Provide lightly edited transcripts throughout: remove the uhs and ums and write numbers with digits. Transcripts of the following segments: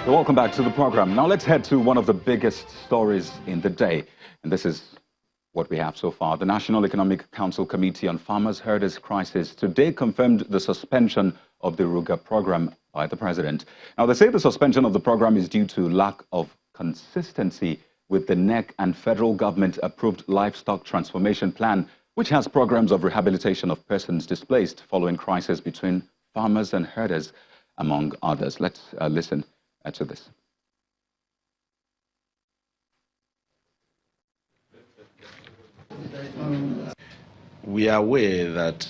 So welcome back to the program. Now let's head to one of the biggest stories in the day. And this is what we have so far. The National Economic Council Committee on Farmers Herders Crisis today confirmed the suspension of the Ruga program by the president. Now they say the suspension of the program is due to lack of consistency with the NEC and federal government approved livestock transformation plan, which has programs of rehabilitation of persons displaced following crisis between farmers and herders, among others. Let's listen to this. We are aware that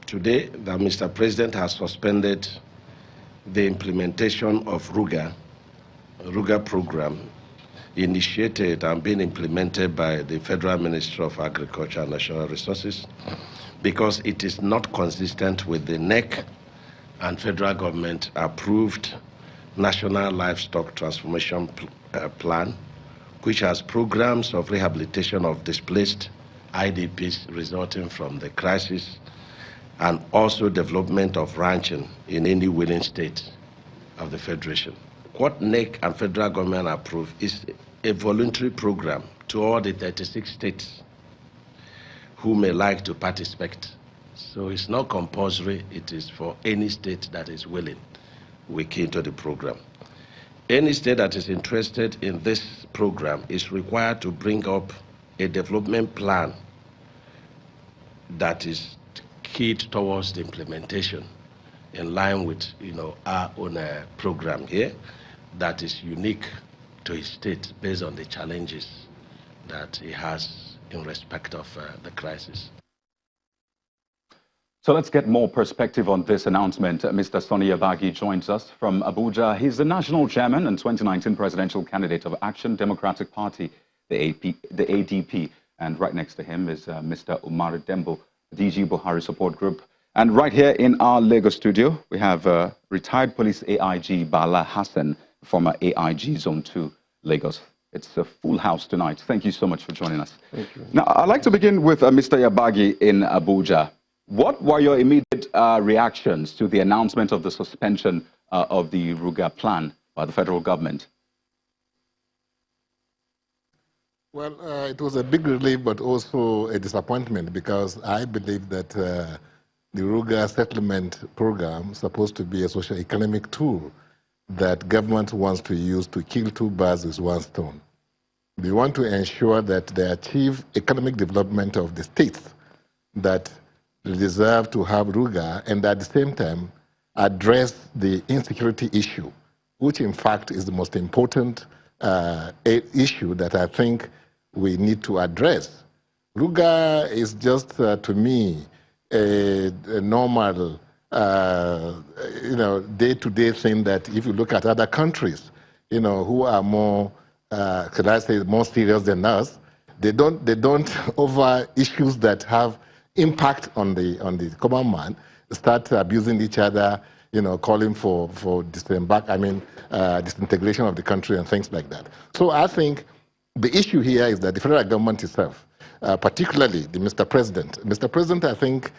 today that Mr. President has suspended the implementation of Ruga program initiated and being implemented by the Federal Ministry of Agriculture and Natural Resources because it is not consistent with the NEC and federal government approved National Livestock Transformation Plan, which has programs of rehabilitation of displaced IDPs resulting from the crisis, and also development of ranching in any willing state of the Federation. What NEC and federal government approve is a voluntary program to all the 36 states who may like to participate. So it's not compulsory, it is for any state that is willing. We key to the program. Any state that is interested in this program is required to bring up a development plan that is keyed towards the implementation in line with our own program here that is unique to his state based on the challenges that he has in respect of the crisis. So let's get more perspective on this announcement. Mr. Sonny Abagi joins us from Abuja. He's the national chairman and 2019 presidential candidate of Action Democratic Party, the ADP. And right next to him is Mr. Umar Dembo, DG Buhari Support Group. And right here in our Lagos studio, we have retired police AIG Bala Hassan, former AIG Zone 2, Lagos. It's a full house tonight. Thank you so much for joining us. Thank you. Now, I'd like to begin with Mr. Yabagi in Abuja. What were your immediate reactions to the announcement of the suspension of the Ruga plan by the federal government? Well, it was a big relief, but also a disappointment because I believe that the Ruga settlement program is supposed to be a socio-economic tool that government wants to use to kill two birds with one stone. They want to ensure that they achieve economic development of the states that deserve to have Ruga, and at the same time address the insecurity issue, which in fact is the most important issue that I think we need to address. Ruga is just, to me, a normal, day-to-day thing that if you look at other countries, who are more, could I say, more serious than us, they don't over issues that have impact on the common man, start abusing each other, calling for disintegration of the country and things like that. So I think the issue here is that the federal government itself, particularly the Mr. President, I think,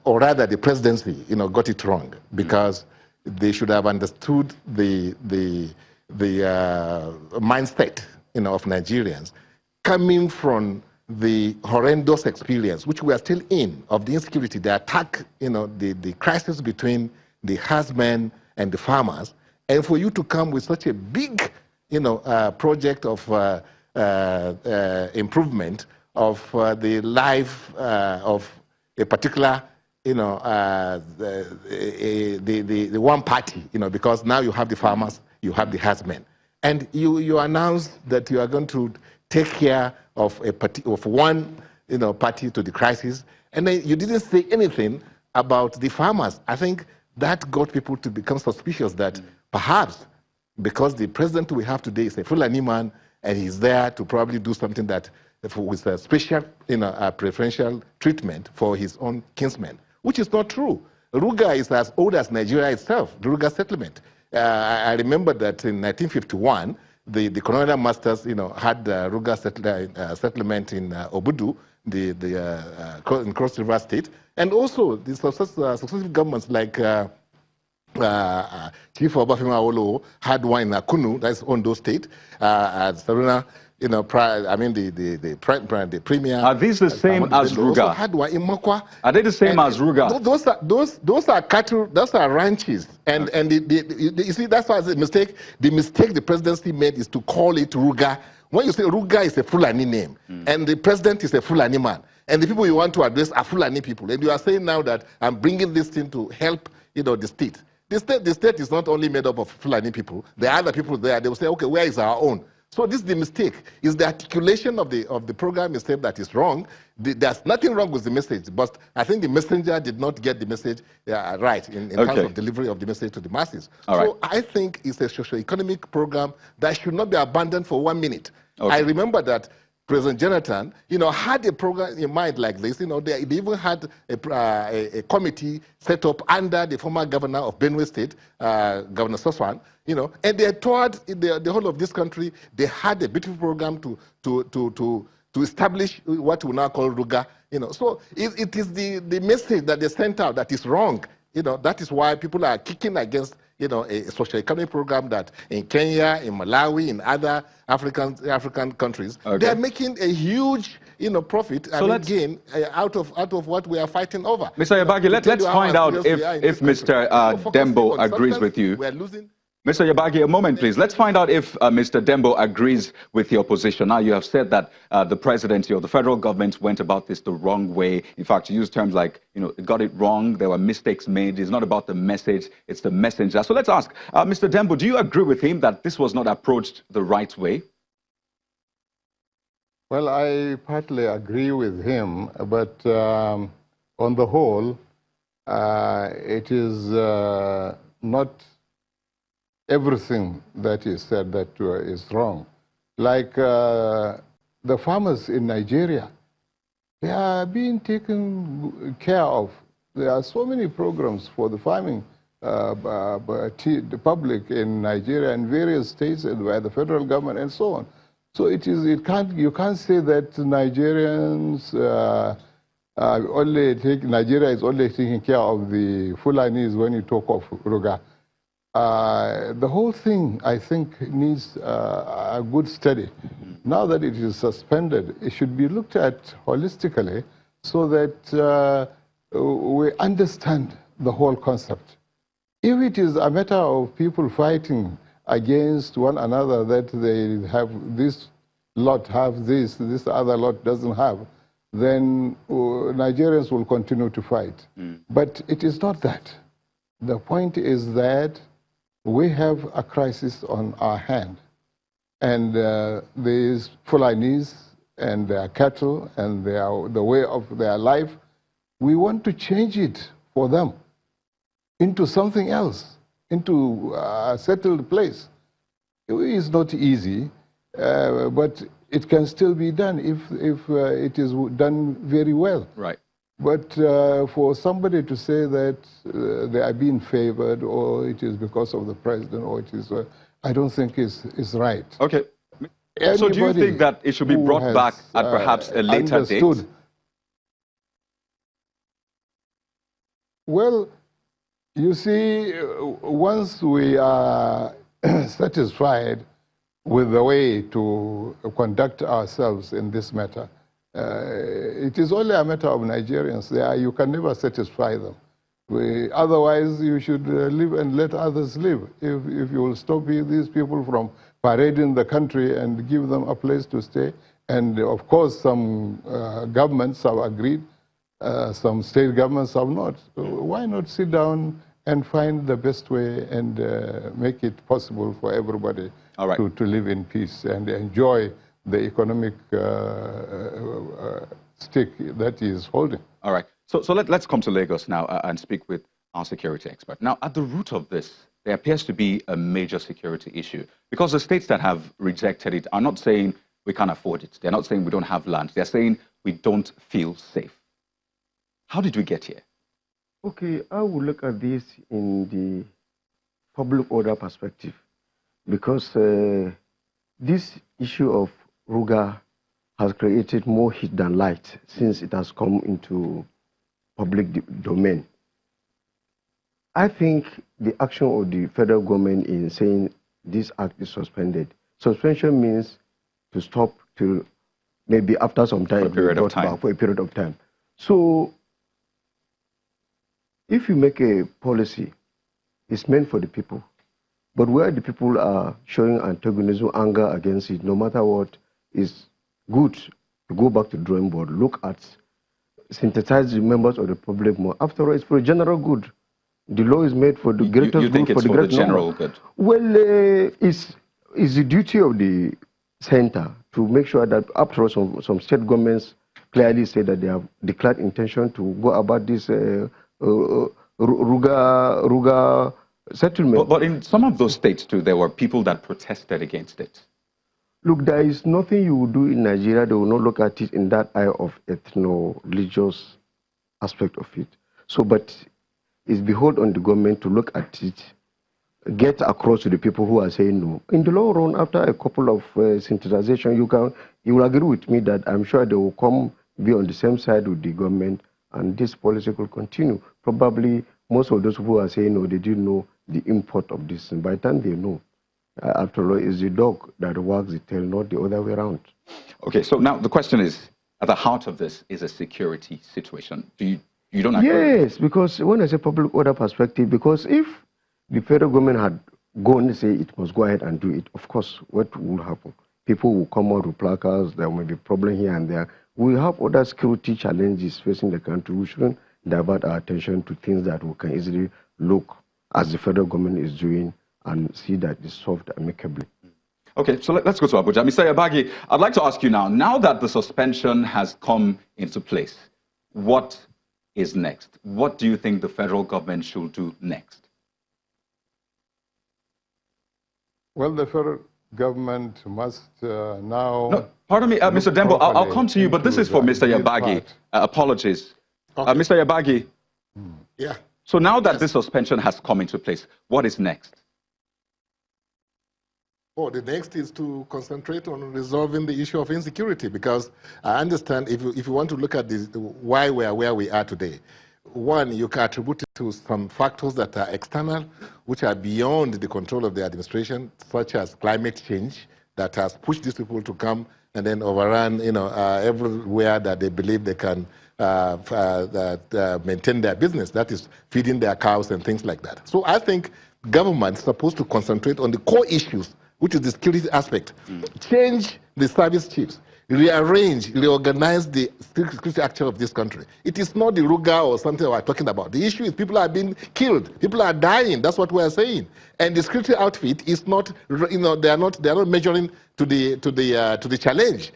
or rather the presidency, got it wrong because they should have understood the mindset, of Nigerians coming from the horrendous experience, which we are still in, of the insecurity, the attack, the crisis between the herdsmen and the farmers, and for you to come with such a big, project of improvement of the life of a particular, the one party, because now you have the farmers, you have the herdsmen, and you announced that you are going to take care of one party to the crisis, and then you didn't say anything about the farmers. I think that got people to become suspicious that perhaps because the president we have today is a Fulani man and he's there to probably do something that with a special preferential treatment for his own kinsmen, which is not true. Ruga is as old as Nigeria itself, the Ruga settlement. I remember that in 1951, the colonial masters, had the Ruga settlement in Obudu, in Cross River State, and also the successive governments like Chief Obafemi Awolowo had one in Akunu, that's Ondo State. Saruna, you know, the premier. Are these the same as Ruga? Also had one in Mokwa. Are they the same as Ruga? Those are cattle. Those are ranches. And Okay. and you see, that's why the mistake. The mistake the presidency made is to call it Ruga. When you say Ruga is a Fulani name, and the president is a Fulani man, and the people you want to address are Fulani people, and you are saying now that I'm bringing this thing to help, you know, the state. The state is not only made up of Fulani people. There are other people there. They will say, okay, where is our own? So this is the mistake. Is the articulation of the program itself that is wrong. There's nothing wrong with the message, but I think the messenger did not get the message right in terms of delivery of the message to the masses. So I think it's a socio-economic program that should not be abandoned for 1 minute. I remember that President Jonathan, you know, had a program in mind like this. You know, they even had a committee set up under the former governor of Benue State, Governor Soswan. You know, and they toured the whole of this country. They had a beautiful program to establish what we now call Ruga. You know, so it is the message that they sent out that is wrong. You know, that is why people are kicking against, you know, a social economic program that in Kenya, in Malawi, in other African countries, they are making a huge, you know, profit and gain out of what we are fighting over. Mr. Yabagi, let's find out if Mr. Dembo agrees with you. We are losing. Mr. Yabagi, a moment, please. Let's find out if Mr. Dembo agrees with your position. Now, you have said that the presidency or the federal government went about this the wrong way. In fact, you used terms like, you know, it got it wrong. There were mistakes made. It's not about the message. It's the messenger. So let's ask, Mr. Dembo, do you agree with him that this was not approached the right way? Well, I partly agree with him, but on the whole, it is not everything that is said that is wrong. Like the farmers in Nigeria, they are being taken care of. There are so many programs for the farming the public in Nigeria and various states and by the federal government and so on. So you can't say that Nigerians Nigeria is only taking care of the Fulanis when you talk of Ruga. The whole thing, I think, needs a good study. Now that it is suspended, it should be looked at holistically so that we understand the whole concept. If it is a matter of people fighting against one another, that they have this lot have this other lot doesn't have, then Nigerians will continue to fight. But it is not that. The point is that we have a crisis on our hand. And these Fulanis and their cattle and the way of their life, we want to change it for them into something else, into a settled place. It is not easy, but it can still be done if it is done very well. Right. But for somebody to say that they are being favored or it is because of the president or it is, I don't think is right. Okay. So do you think that it should be brought back at perhaps a later date? Well, you see, once we are satisfied with the way to conduct ourselves in this matter, it is only a matter of Nigerians. You can never satisfy them. Otherwise, you should live and let others live. If you will stop these people from parading the country and give them a place to stay, and of course some governments have agreed, some state governments have not. Why not sit down and find the best way and make it possible for everybody to live in peace and enjoy the economic stick that he is holding. All right. So let's come to Lagos now and speak with our security expert. Now, at the root of this, there appears to be a major security issue because the states that have rejected it are not saying we can't afford it. They're not saying we don't have land. They're saying we don't feel safe. How did we get here? Okay, I will look at this in the public order perspective because this issue of Ruga has created more heat than light since it has come into public domain. I think the action of the federal government in saying this act is suspended. Suspension means to stop till maybe after some time, for a period of time. So if you make a policy, it's meant for the people. But where the people are showing antagonism, anger against it, no matter what, is good to go back to the drawing board, look at, synthesize the members of the public more. After all, it's for the general good. The law is made for the greater good. You think it's for the general good? Well, it's the duty of the center to make sure that, after all, some state governments clearly say that they have declared intention to go about this Ruga settlement. But in some of those states too, there were people that protested against it. Look, there is nothing you will do in Nigeria they will not look at it in that eye of ethno-religious aspect of it. So, but it's behold on the government to look at it, get across to the people who are saying no. In the long run, after a couple of synthesization, you will agree with me that I'm sure they will come be on the same side with the government, and this policy will continue. Probably most of those who are saying no, they didn't know the import of this. And by the time they know, after all, it's the dog that wags the tail, not the other way around. Okay, so now the question is, at the heart of this is a security situation. You don't agree? Yes, because when I say public order perspective, because if the federal government had gone and say it must go ahead and do it, of course, what will happen? People will come out with placards, there may be problem here and there. We have other security challenges facing the country. We shouldn't divert our attention to things that we can easily look, as the federal government is doing, and see that it's solved amicably. Okay, so let's go to Abuja. Mr. Yabagi, I'd like to ask you now that the suspension has come into place, what is next? What do you think the federal government should do next? Well, the federal government must now... No, pardon me, Mr. Dembo, I'll come to you, but this is for Mr. Yabagi. Apologies. Okay. Mr. Yabagi. Yeah. So now that this suspension has come into place, what is next? Oh, the next is to concentrate on resolving the issue of insecurity, because I understand if you want to look at this, why we are where we are today. One, you can attribute it to some factors that are external, which are beyond the control of the administration, such as climate change, that has pushed these people to come and then overrun, everywhere that they believe they can maintain their business. That is feeding their cows and things like that. So I think government is supposed to concentrate on the core issues, which is the security aspect. Change the service chiefs, reorganize the security action of this country. It is not the Ruga or something we're talking about. The issue is people are being killed, people are dying. That's what we're saying. And the security outfit is not, they are not measuring to the challenge.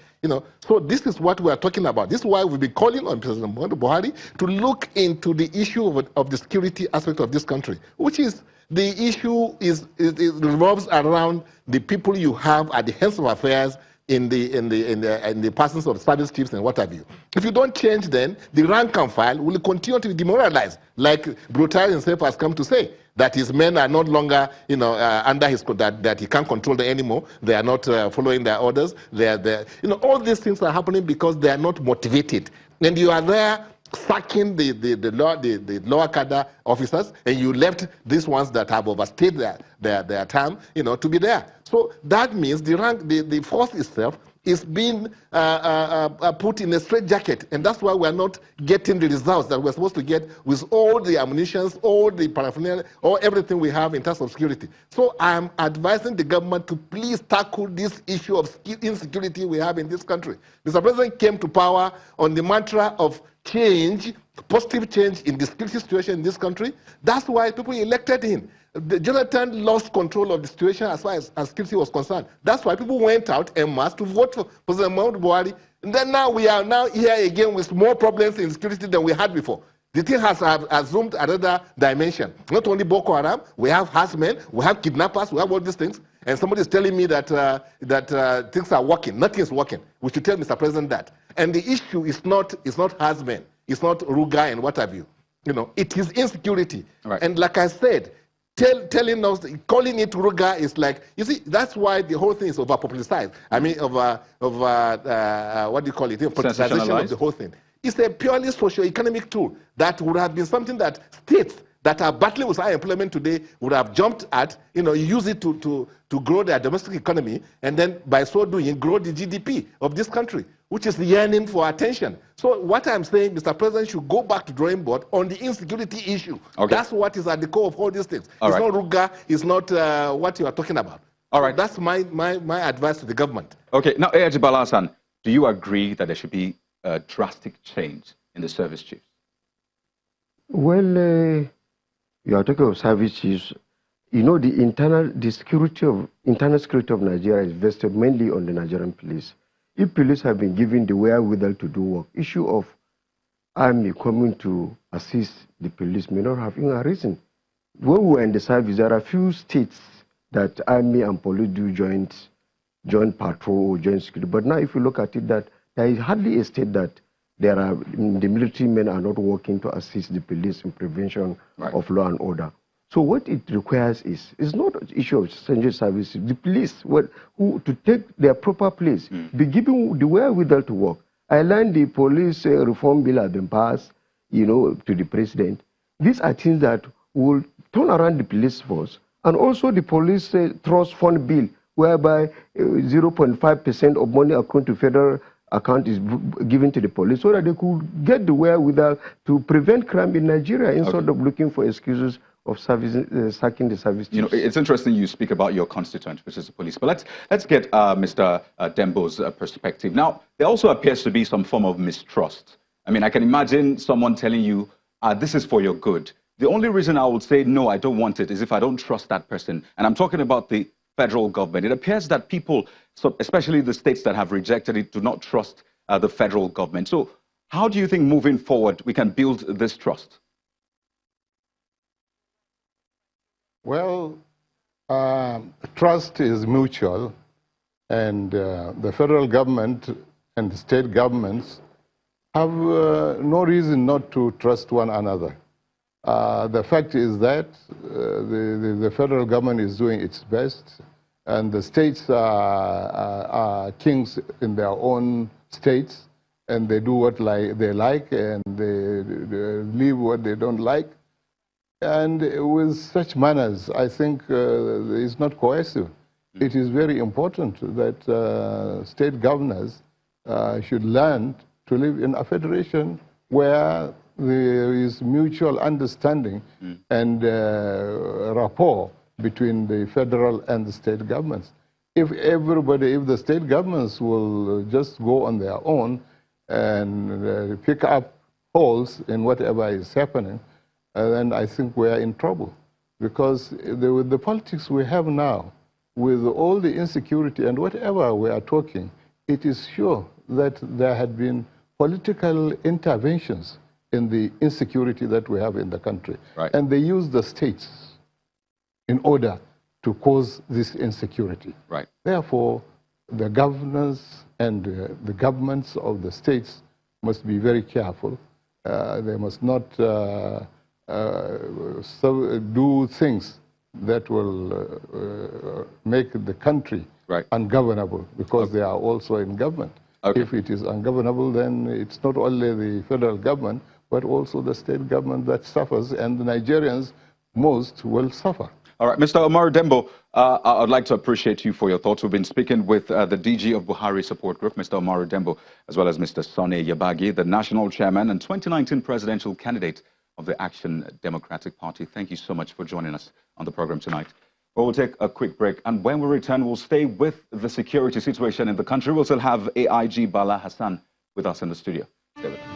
So this is what we are talking about. This is why we'll be calling on President Buhari to look into the issue of the security aspect of this country, which is the issue it revolves around the people you have at the heads of affairs in the persons of service chiefs and what have you. If you don't change, then the rank and file will continue to be demoralized, like Brutal himself has come to say, that his men are no longer, under his that he can't control them anymore. They are not following their orders. All these things are happening because they are not motivated, and you are there sacking the lower cadre officers, and you left these ones that have overstayed their time, to be there. So that means the force itself is being put in a straitjacket, and that's why we're not getting the results that we're supposed to get with all the ammunition, all the paraphernalia, all everything we have in terms of security. So I'm advising the government to please tackle this issue of insecurity we have in this country. Mr. President came to power on the mantra of change, positive change in the security situation in this country. That's why people elected him. Jonathan lost control of the situation as far as security was concerned. That's why people went out en masse to vote for President Muhammadu Buhari. And then now we are here again with more problems in security than we had before. The thing has assumed another dimension. Not only Boko Haram, we have herdsmen, we have kidnappers, we have all these things. And somebody is telling me that things are working. Nothing is working. We should tell Mr. President that. And the issue is not herdsmen, it's not Ruga and what have you. It is insecurity. Right. And like I said, telling us, calling it Ruga is like, you see, that's why the whole thing is over-publicized. I mean, what do you call it? Politicization of the whole thing. It's a purely socio-economic tool that would have been something that states that are battling with high employment today would have jumped at, use it to grow their domestic economy, and then by so doing, grow the GDP of this country, which is yearning for attention. So what I'm saying, Mr. President should go back to drawing board on the insecurity issue. Okay. That's what is at the core of all these things. All it's right. not Ruga, it's not what you are talking about. All right. That's my advice to the government. Okay, now, AIGP Bala, do you agree that there should be a drastic change in the service chiefs? Well, you are talking of service chiefs. You know, the internal security of Nigeria is vested mainly on the Nigerian police. If police have been given the wherewithal to do work, issue of army coming to assist the police may not have even arisen. When we were in the service, there are few states that army and police do joint patrol or joint security. But now if you look at it, that there is hardly a state that the military men are not working to assist the police in prevention of law and order. So what it requires is not an issue of central services. The police, who to take their proper place, be given the wherewithal to work. I learned the police reform bill has been passed, to the president. These are things that will turn around the police force, and also the police trust fund bill, whereby 0.5% of money according to federal account is given to the police, so that they could get the wherewithal to prevent crime in Nigeria instead of looking for excuses of sacking the service chiefs. It's interesting you speak about your constituent, which is the police. But let's get Mr. Dembo's perspective. Now, there also appears to be some form of mistrust. I mean, I can imagine someone telling you, this is for your good. The only reason I would say, no, I don't want it, is if I don't trust that person. And I'm talking about the federal government. It appears that people, especially the states that have rejected it, do not trust the federal government. So how do you think moving forward we can build this trust? Well, trust is mutual, and the federal government and the state governments have no reason not to trust one another. The fact is that the federal government is doing its best, and the states are kings in their own states, and they do what they like, and they leave what they don't like. And with such manners, I think it's not coercive. It is very important that state governors should learn to live in a federation where there is mutual understanding and rapport between the federal and the state governments. If the state governments will just go on their own and pick up holes in whatever is happening, then I think we are in trouble. Because with the politics we have now, with all the insecurity and whatever we are talking, it is sure that there had been political interventions in the insecurity that we have in the country. Right. And they use the states in order to cause this insecurity. Right. Therefore, the governors and the governments of the states must be very careful. They must not do things that will make the country ungovernable, because they are also in government. Okay. If it is ungovernable, then it's not only the federal government, but also the state government that suffers, and the Nigerians most will suffer. All right, Mr. Omar Dembo, I'd like to appreciate you for your thoughts. We've been speaking with the DG of Buhari Support Group, Mr. Omar Dembo, as well as Mr. Sonny Yabagi, the national chairman and 2019 presidential candidate of the Action Democratic Party. Thank you so much for joining us on the program tonight. Well, we'll take a quick break, and when we return, we'll stay with the security situation in the country. We'll still have AIG Bala Hassan with us in the studio. Stay with us.